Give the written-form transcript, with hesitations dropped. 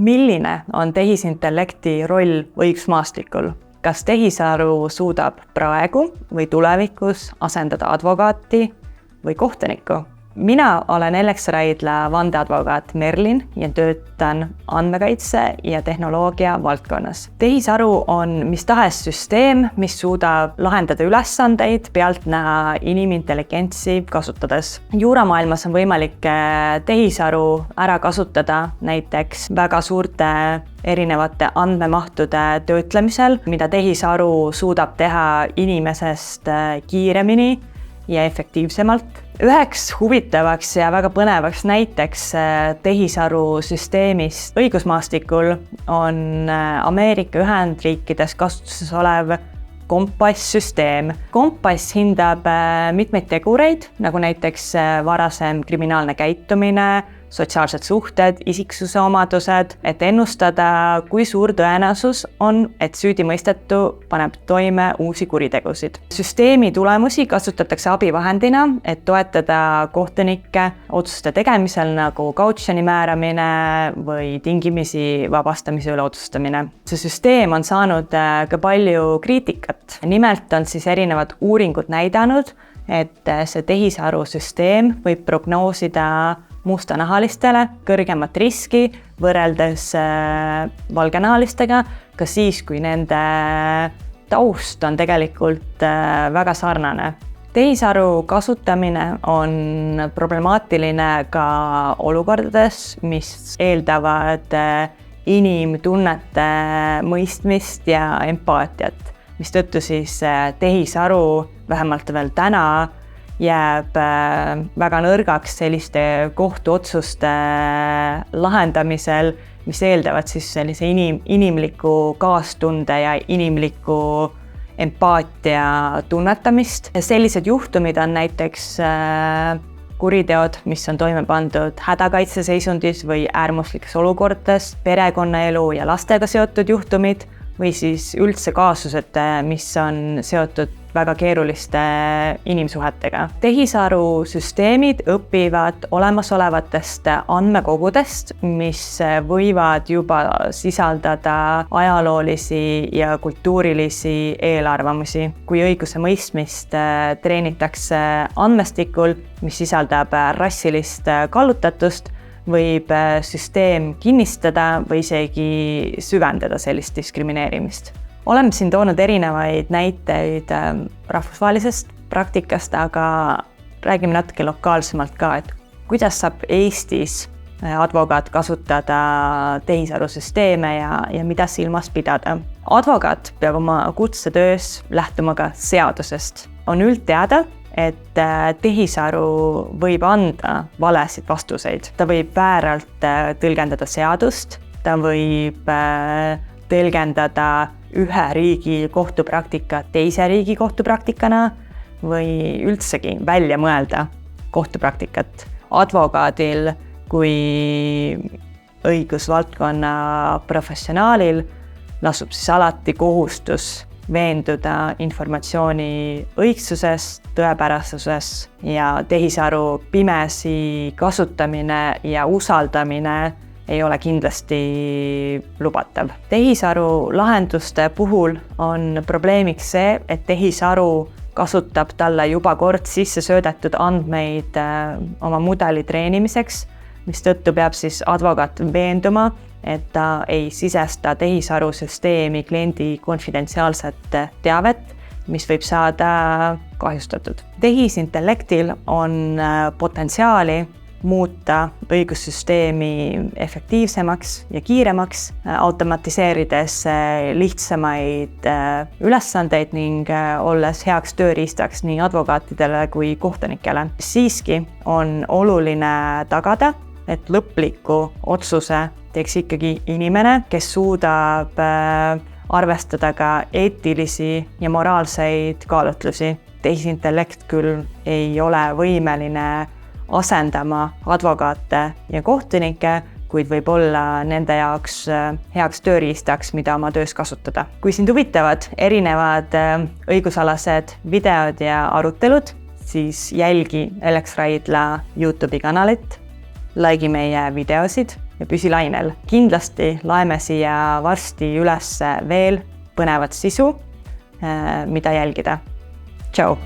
Milline on tehisintellekti roll õigusmaastikul? Kas tehisaru suudab praegu või tulevikus asendada advokaati või kohtunikku? Mina olen Ellex Raidla vandeadvokaat Merlin ja töötan andmekaitse ja tehnoloogia valdkonnas. Tehisaru on mis tahes süsteem, mis suudab lahendada ülesandeid, pealt näha inimintelligentsi kasutades. Juuramaailmas on võimalik tehisaru ära kasutada näiteks väga suurte erinevate andmemahtude töötlemisel, mida tehisaru suudab teha inimesest kiiremini ja efektiivsemalt. Üheks huvitavaks ja väga põnevaks näiteks tehisaru süsteemist õigusmaastikul on Ameerika Ühendriikides kasutuses olev kompasssüsteem. Kompass hindab mitmeid tegureid, nagu näiteks varasem kriminaalne käitumine, sotsiaalsed suhted, isiksuse omadused, et ennustada, kui suur tõenäosus on, et süüdimõistetu paneb toime uusi kuritegusid. Süsteemi tulemusi kasutatakse abivahendina, et toetada kohtunikke otsuste tegemisel nagu kautsjoni määramine või tingimisi vabastamise üle otsustamine. See süsteem on saanud ka palju kriitikat. Nimelt on siis erinevad uuringud näidanud, et see tehisaru süsteem võib prognoosida mustanahalistele kõrgemat riski võrreldes valgenahalistega, ka siis, kui nende taust on tegelikult väga sarnane. Tehisaru kasutamine on problemaatiline ka olukordades, mis eeldavad inimtunnete mõistmist ja empaatiat, mistõttu siis tehisaru vähemalt veel täna jääb väga nõrgaks selliste kohtuotsuste lahendamisel, mis eeldavad siis sellise inimliku kaastunde ja inimliku empaatia tunnetamist. Sellised juhtumid on näiteks kuriteod, mis on toime pandud hädakaitseseisundis või äärmuslikes olukordades, perekonnaelu ja lastega seotud juhtumid või siis üldse kaasused, mis on seotud väga keeruliste inimsuhetega. Tehisaru süsteemid õpivad olemasolevatest andmekogudest, mis võivad juba sisaldada ajaloolisi ja kultuurilisi eelarvamusi. Kui õiguse mõistmist treenitakse andmestikul, mis sisaldab rassilist kallutatust, võib süsteem kinnistada või isegi süvendada sellist diskrimineerimist. Oleme siin toonud erinevaid näiteid rahvusvahelisest praktikast, aga räägime natuke lokaalsemalt ka, et kuidas saab Eestis advokaat kasutada tehisarusüsteeme ja mida silmas pidada. Advokaat peab oma kutsetöös lähtuma ka seadusest. On üldteada, et tehisaru võib anda valesid vastuseid. Ta võib vääralt tõlgendada seadust, ta võib tõlgendada ühe riigi kohtupraktika teise riigi kohtupraktikana või üldsegi välja mõelda kohtupraktikat. Advokaadil kui õigusvaldkonna professionaalil lasub siis alati kohustus veenduda informatsiooni õigsuses, tõepärasuses ja tehisaru pimesi kasutamine ja usaldamine ei ole kindlasti lubatav. Tehisaru lahenduste puhul on probleemiks see, et tehisaru kasutab talle juba kord sisse söödetud andmeid oma mudeli treenimiseks, mistõttu peab siis advokaat veenduma, et ta ei sisesta tehisarusüsteemi kliendi konfidentsiaalset teavet, mis võib saada kahjustatud. Tehisintellektil on potentsiaali muuta õigussüsteemi efektiivsemaks ja kiiremaks, automatiseerides lihtsamaid ülesandeid ning olles heaks tööriistaks nii advokaatidele kui kohtunikele. Siiski on oluline tagada, et lõpliku otsuse teeks ikkagi inimene, kes suudab arvestada ka eetilisi ja moraalseid kaalutlusi. Tehisintellekt küll ei ole võimeline asendama advokaate ja kohtunikke, kuid võib olla nende jaoks heaks tööriistaks, mida oma töös kasutada. Kui sind huvitavad erinevad õigusalased videod ja arutelud, siis jälgi Ellex Raidla YouTube'i kanalit, like'i meie videosid ja püsi lainel. Kindlasti laeme siia varsti üles veel põnevat sisu, mida jälgida. Tšau!